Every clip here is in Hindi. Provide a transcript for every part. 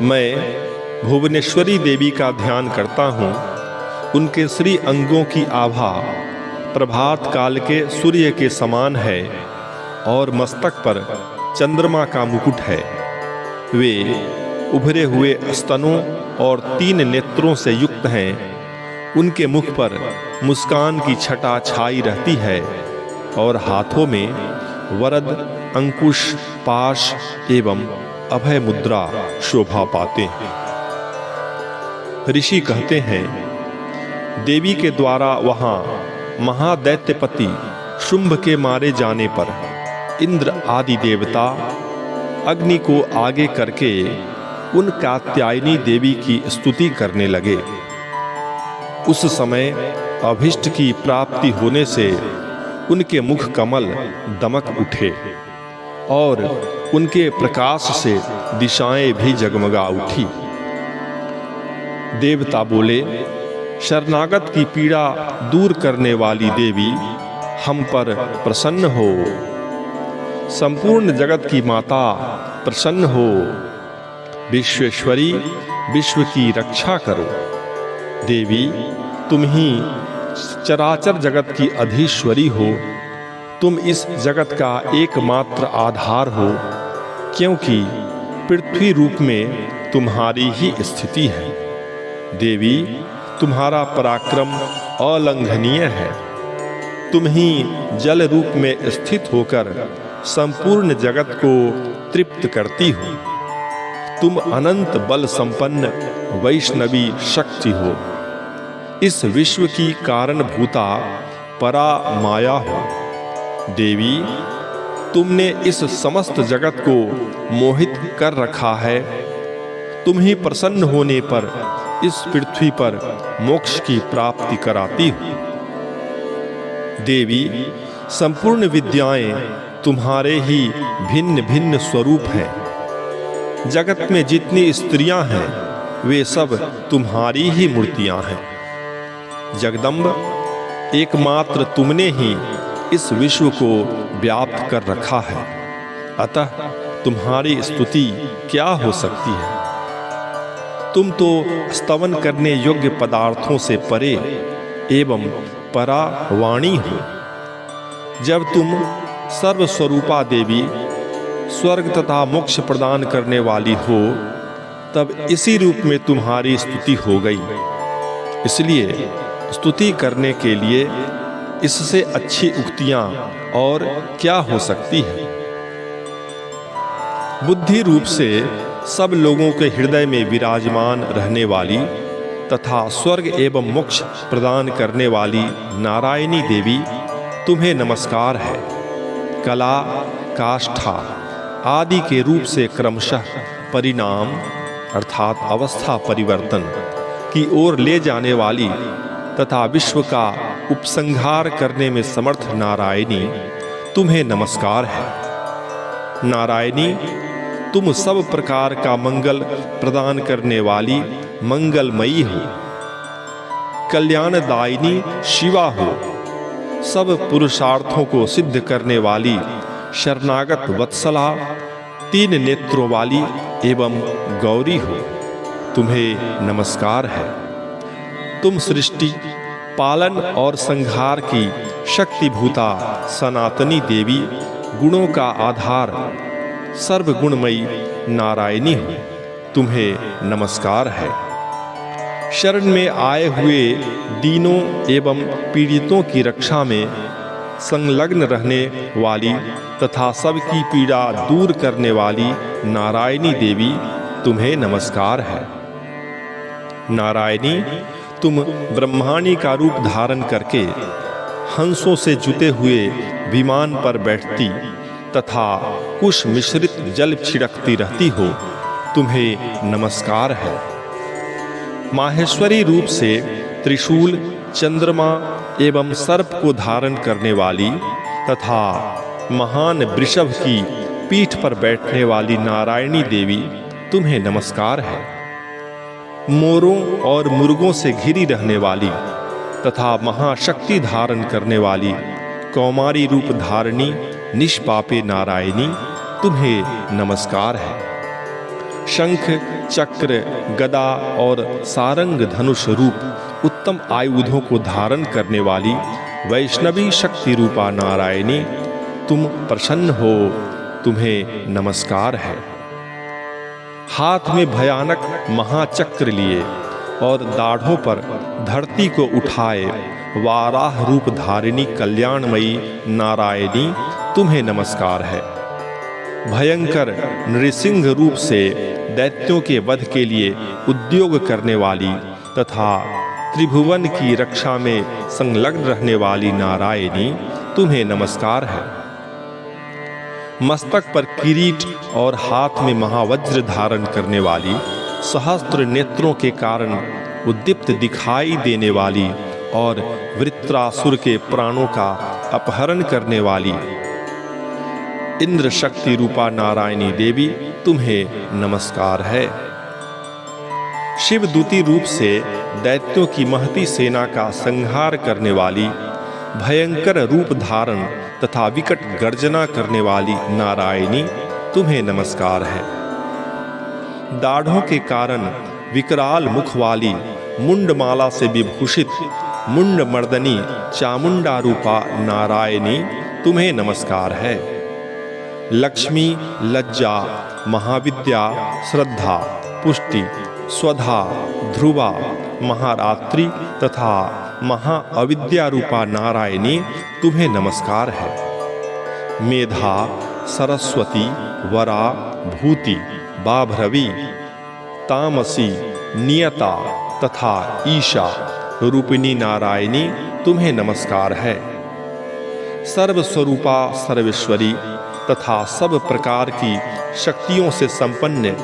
मैं भुवनेश्वरी देवी का ध्यान करता हूँ। उनके श्री अंगों की आभा प्रभात काल के सूर्य के समान है और मस्तक पर चंद्रमा का मुकुट है। वे उभरे हुए स्तनों और 3 नेत्रों से युक्त हैं। उनके मुख पर मुस्कान की छटा छाई रहती है और हाथों में वरद, अंकुश, पाश एवं अभय मुद्रा शोभा पाते हैं। ऋषि कहते हैं, देवी के द्वारा वहां महादैत्यपति शुंभ के मारे जाने पर इंद्र आदि देवता अग्नि को आगे करके उन कात्यायनी देवी की स्तुति करने लगे। उस समय अभिष्ट की प्राप्ति होने से उनके मुख कमल दमक उठे और उनके प्रकाश से दिशाएं भी जगमगा उठी। देवता बोले, शरणागत की पीड़ा दूर करने वाली देवी हम पर प्रसन्न हो। संपूर्ण जगत की माता प्रसन्न हो। विश्वेश्वरी, विश्व की रक्षा करो। देवी, तुम ही चराचर जगत की अधीश्वरी हो। तुम इस जगत का एकमात्र आधार हो, क्योंकि पृथ्वी रूप में तुम्हारी ही स्थिति है। देवी, तुम्हारा पराक्रम अलंघनीय है। तुम ही जल रूप में स्थित होकर संपूर्ण जगत को तृप्त करती हो। तुम अनंत बल संपन्न वैष्णवी शक्ति हो। इस विश्व की कारणभूता परा माया हो। देवी, तुमने इस समस्त जगत को मोहित कर रखा है। तुम ही प्रसन्न होने पर इस पृथ्वी पर मोक्ष की प्राप्ति कराती हो। देवी, संपूर्ण विद्याएं तुम्हारे ही भिन्न भिन्न स्वरूप हैं। जगत में जितनी स्त्रियां हैं वे सब तुम्हारी ही मूर्तियां हैं। जगदम्ब, एकमात्र तुमने ही इस विश्व को व्याप्त कर रखा है, अतः तुम्हारी स्तुति क्या हो सकती है। तुम तो स्तवन करने योग्य पदार्थों से परे एवं परा वाणी हो। जब तुम सर्वस्वरूपा देवी स्वर्ग तथा मोक्ष प्रदान करने वाली हो, तब इसी रूप में तुम्हारी स्तुति हो गई। इसलिए स्तुति करने के लिए इससे अच्छी उक्तियां और क्या हो सकती है। बुद्धि रूप से सब लोगों के हृदय में विराजमान रहने वाली तथा स्वर्ग एवं मोक्ष प्रदान करने वाली नारायणी देवी, तुम्हें नमस्कार है। कला, काष्ठा आदि के रूप से क्रमशः परिणाम अर्थात अवस्था परिवर्तन की ओर ले जाने वाली तथा विश्व का उपसंहार करने में समर्थ नारायणी, तुम्हें नमस्कार है। नारायणी, तुम सब प्रकार का मंगल प्रदान करने वाली मंगलमयी हो। कल्याणदायिनी शिवा हो। सब पुरुषार्थों को सिद्ध करने वाली शरणागत वत्सला, 3 नेत्रों वाली एवं गौरी हो। तुम्हें नमस्कार है। तुम सृष्टि, पालन और संहार की शक्तिभूता सनातनी देवी, गुणों का आधार सर्वगुणमयी नारायणी हो। तुम्हें नमस्कार है। शरण में आए हुए दीनों एवं पीड़ितों की रक्षा में संलग्न रहने वाली तथा सबकी पीड़ा दूर करने वाली नारायणी देवी, तुम्हें नमस्कार है। नारायणी, तुम ब्रह्माणी का रूप धारण करके हंसों से जुते हुए विमान पर बैठती तथा कुश मिश्रित जल छिड़कती रहती हो। तुम्हें नमस्कार है। माहेश्वरी रूप से त्रिशूल, चंद्रमा एवं सर्प को धारण करने वाली तथा महान वृषभ की पीठ पर बैठने वाली नारायणी देवी, तुम्हें नमस्कार है। मोरों और मुर्गों से घिरी रहने वाली तथा महाशक्ति धारण करने वाली कौमारी रूप धारिणी निष्पापे नारायणी, तुम्हें नमस्कार है। शंख, चक्र, गदा और सारंग धनुष रूप उत्तम आयुधों को धारण करने वाली वैष्णवी शक्ति रूपा नारायणी, तुम प्रसन्न हो, तुम्हें नमस्कार है। हाथ में भयानक महाचक्र लिए और दाढ़ों पर धरती को उठाए वाराह रूप धारिणी कल्याणमयी नारायणी, तुम्हें नमस्कार है। भयंकर नृसिंह रूप से दैत्यों के वध के लिए उद्योग करने वाली तथा त्रिभुवन की रक्षा में संलग्न रहने वाली नारायणी, तुम्हें नमस्कार है। मस्तक पर किरीट और हाथ में महावज्र धारण करने वाली, सहस्त्र नेत्रों के कारण उद्दीप्त दिखाई देने वाली और वृत्रासुर के प्राणों का अपहरण करने वाली इंद्र शक्ति रूपा नारायणी देवी, तुम्हें नमस्कार है। शिवदूती रूप से दैत्यों की महती सेना का संहार करने वाली, भयंकर रूप धारण तथा विकट गर्जना करने वाली नारायणी, तुम्हें नमस्कार है। दाढ़ों के कारण विकराल मुख वाली, मुंडमाला से विभूषित मुंड मर्दनी चामुंडा रूपा नारायणी, तुम्हें नमस्कार है। लक्ष्मी, लज्जा, महाविद्या, श्रद्धा, पुष्टि, स्वधा, ध्रुवा, महारात्रि तथा महाअविद्या रूपा नारायणी, तुम्हें नमस्कार है। मेधा, सरस्वती, वरा, भूति, बाभ्रवी, तामसी, नियता तथा ईशा रूपिणी नारायणी, तुम्हें नमस्कार है। सर्वस्वरूपा सर्वेश्वरी तथा सब प्रकार की शक्तियों से संपन्न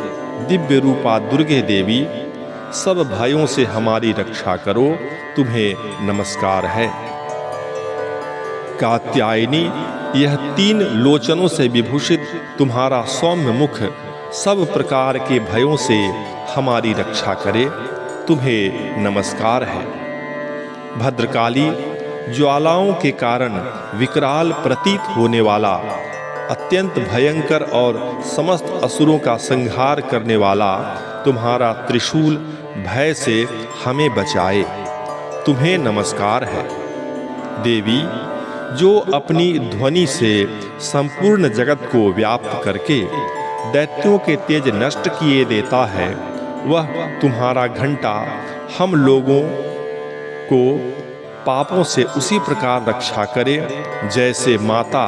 दिव्य रूपा दुर्गे देवी, सब भयों से हमारी रक्षा करो, तुम्हें नमस्कार है। कात्यायनी, यह 3 लोचनों से विभूषित तुम्हारा सौम्य मुख सब प्रकार के भयों से हमारी रक्षा करे, तुम्हें नमस्कार है। भद्रकाली, ज्वालाओं के कारण विकराल प्रतीत होने वाला, अत्यंत भयंकर और समस्त असुरों का संहार करने वाला तुम्हारा त्रिशूल भय से हमें बचाए, तुम्हें नमस्कार है। देवी, जो अपनी ध्वनि से संपूर्ण जगत को व्याप्त करके दैत्यों के तेज नष्ट किए देता है, वह तुम्हारा घंटा हम लोगों को पापों से उसी प्रकार रक्षा करे जैसे माता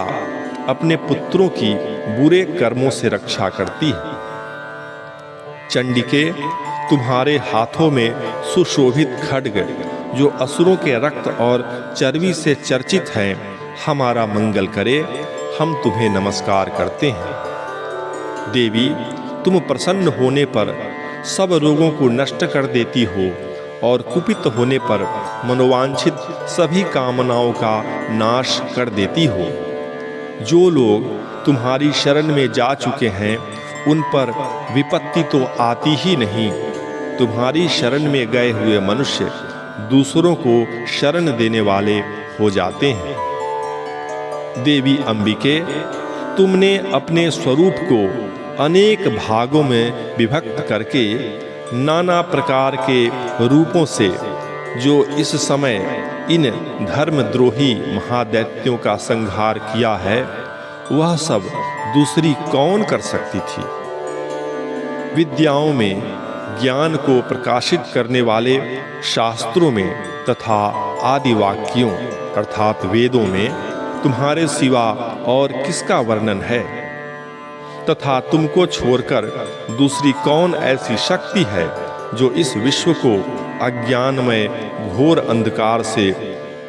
अपने पुत्रों की बुरे कर्मों से रक्षा करती है। चंडिके, तुम्हारे हाथों में सुशोभित खड्ग जो असुरों के रक्त और चर्बी से चर्चित है, हमारा मंगल करे, हम तुम्हें नमस्कार करते हैं। देवी, तुम प्रसन्न होने पर सब रोगों को नष्ट कर देती हो और कुपित होने पर मनोवांछित सभी कामनाओं का नाश कर देती हो। जो लोग तुम्हारी शरण में जा चुके हैं, उन पर विपत्ति तो आती ही नहीं। तुम्हारी शरण में गए हुए मनुष्य दूसरों को शरण देने वाले हो जाते हैं। देवी अंबिके, तुमने अपने स्वरूप को अनेक भागों में विभक्त करके नाना प्रकार के रूपों से जो इस समय इन धर्मद्रोही महादैत्यों का संहार किया है, वह सब दूसरी कौन कर सकती थी। विद्याओं में ज्ञान को प्रकाशित करने वाले शास्त्रों में तथा आदि वाक्यों अर्थात वेदों में तुम्हारे सिवा और किसका वर्णन है, तथा तुमको छोड़कर दूसरी कौन ऐसी शक्ति है जो इस विश्व को अज्ञानमय घोर अंधकार से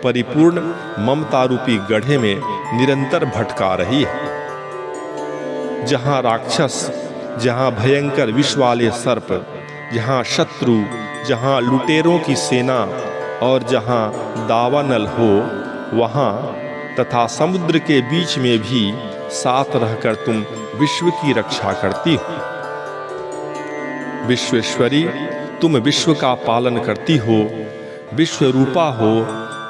परिपूर्ण ममता रूपी गड्ढे में निरंतर भटका रही है। जहाँ राक्षस, जहाँ भयंकर विष वाले सर्प, जहाँ शत्रु, जहाँ लुटेरों की सेना और जहाँ दावानल हो, वहाँ तथा समुद्र के बीच में भी साथ रहकर तुम विश्व की रक्षा करती हो। विश्वेश्वरी, तुम विश्व का पालन करती हो, विश्व रूपा हो,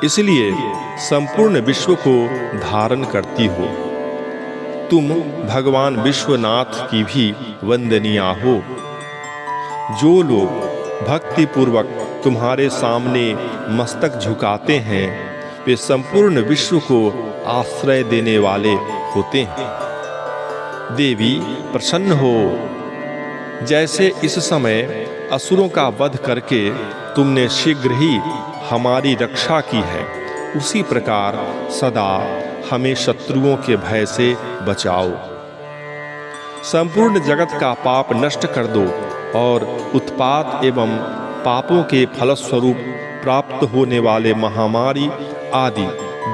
इसलिए संपूर्ण विश्व को धारण करती हो। तुम भगवान विश्वनाथ की भी वंदनीया हो। जो लोग भक्ति पूर्वक तुम्हारे सामने मस्तक झुकाते हैं, वे संपूर्ण विश्व को आश्रय देने वाले होते हैं। देवी प्रसन्न हो। जैसे इस समय असुरों का वध करके तुमने शीघ्र ही हमारी रक्षा की है, उसी प्रकार सदा हमें शत्रुओं के भय से बचाओ। संपूर्ण जगत का पाप नष्ट कर दो और उत्पात एवं पापों के फलस्वरूप प्राप्त होने वाले महामारी आदि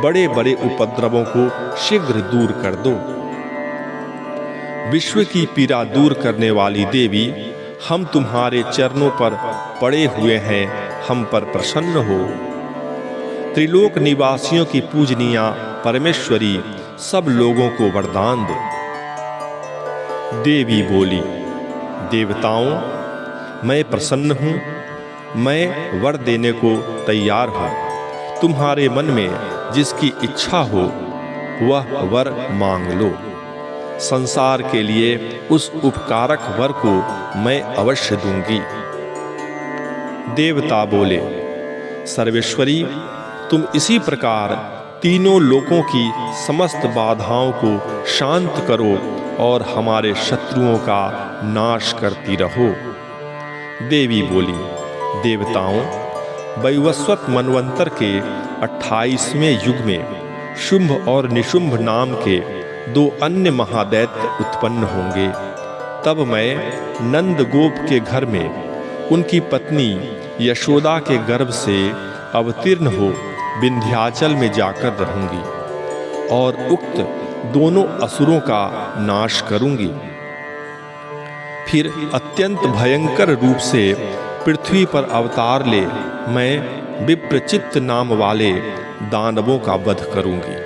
बड़े बड़े उपद्रवों को शीघ्र दूर कर दो। विश्व की पीड़ा दूर करने वाली देवी, हम तुम्हारे चरणों पर पड़े हुए हैं, हम पर प्रसन्न हो। त्रिलोक निवासियों की पूजनीया परमेश्वरी, सब लोगों को वरदान दो। देवी बोली, देवताओं, मैं प्रसन्न हूँ, मैं वर देने को तैयार हूँ। तुम्हारे मन में जिसकी इच्छा हो वह वर मांग लो। संसार के लिए उस उपकारक वर को मैं अवश्य दूंगी। देवता बोले, सर्वेश्वरी, तुम इसी प्रकार तीनों लोकों की समस्त बाधाओं को शांत करो और हमारे शत्रुओं का नाश करती रहो। देवी बोली, देवताओं, वैवस्वत मनवंतर के 28वें युग में शुंभ और निशुंभ नाम के 2 अन्य महादैत्य उत्पन्न होंगे। तब मैं नंद गोप के घर में उनकी पत्नी यशोदा के गर्भ से अवतीर्ण हो विंध्याचल में जाकर रहूंगी और उक्त दोनों असुरों का नाश करूंगी। फिर अत्यंत भयंकर रूप से पृथ्वी पर अवतार ले मैं विप्रचित्त नाम वाले दानवों का वध करूंगी।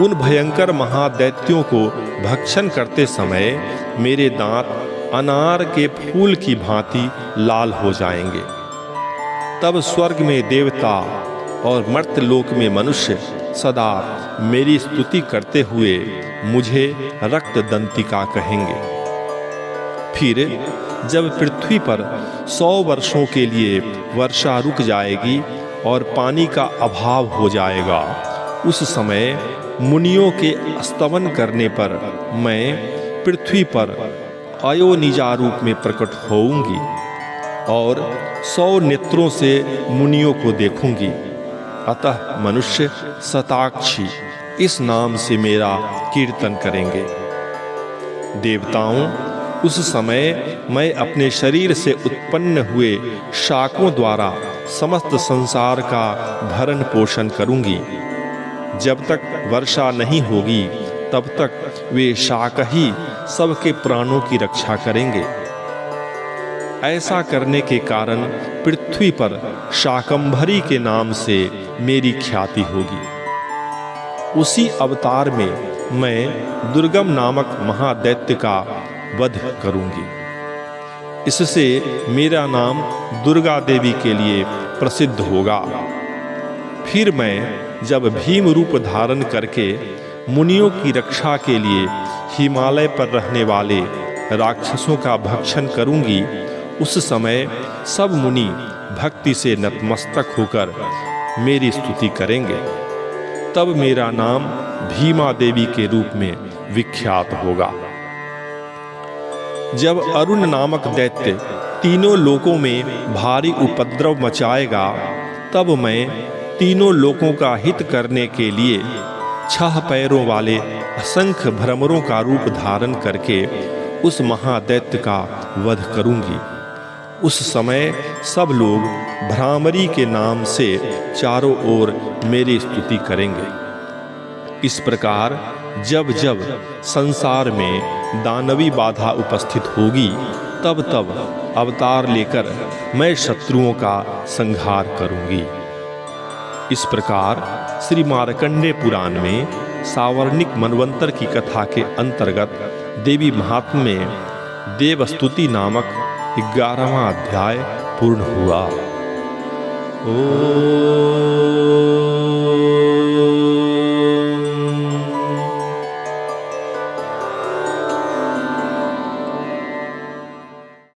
उन भयंकर महादैत्यों को भक्षण करते समय मेरे दांत अनार के फूल की भांति लाल हो जाएंगे। तब स्वर्ग में देवता और मर्त्यलोक में मनुष्य सदा मेरी स्तुति करते हुए मुझे रक्त दंतिका कहेंगे। फिर जब पृथ्वी पर 100 वर्षों के लिए वर्षा रुक जाएगी और पानी का अभाव हो जाएगा, उस समय मुनियों के स्तवन करने पर मैं पृथ्वी पर अयोनिजा रूप में प्रकट होऊंगी और 100 नेत्रों से मुनियों को देखूंगी। अतः मनुष्य शताक्षी इस नाम से मेरा कीर्तन करेंगे। देवताओं, उस समय मैं अपने शरीर से उत्पन्न हुए शाकों द्वारा समस्त संसार का भरण पोषण करूंगी। जब तक वर्षा नहीं होगी तब तक वे शाक ही सबके प्राणों की रक्षा करेंगे। ऐसा करने के कारण पृथ्वी पर शाकंभरी के नाम से मेरी ख्याति होगी। उसी अवतार में मैं दुर्गम नामक महादैत्य का वध करूंगी। इससे मेरा नाम दुर्गा देवी के लिए प्रसिद्ध होगा। फिर मैं जब भीम रूप धारण करके मुनियों की रक्षा के लिए हिमालय पर रहने वाले राक्षसों का भक्षण करूंगी, उस समय सब मुनि भक्ति से नतमस्तक होकर मेरी स्तुति करेंगे। तब मेरा नाम भीमा देवी के रूप में विख्यात होगा। जब अरुण नामक दैत्य तीनों लोकों में भारी उपद्रव मचाएगा, तब मैं तीनों लोकों का हित करने के लिए 6 पैरों वाले असंख्य भ्रमरों का रूप धारण करके उस महादैत्य का वध करूंगी। उस समय सब लोग भ्रामरी के नाम से चारों ओर मेरी स्तुति करेंगे। इस प्रकार जब जब संसार में दानवी बाधा उपस्थित होगी, तब तब अवतार लेकर मैं शत्रुओं का संहार करूंगी। इस प्रकार श्री मार्कंडेय पुराण में सावर्णिक मनवंतर की कथा के अंतर्गत देवी महात्म्य में देवस्तुति नामक 11वां अध्याय पूर्ण हुआ। ओम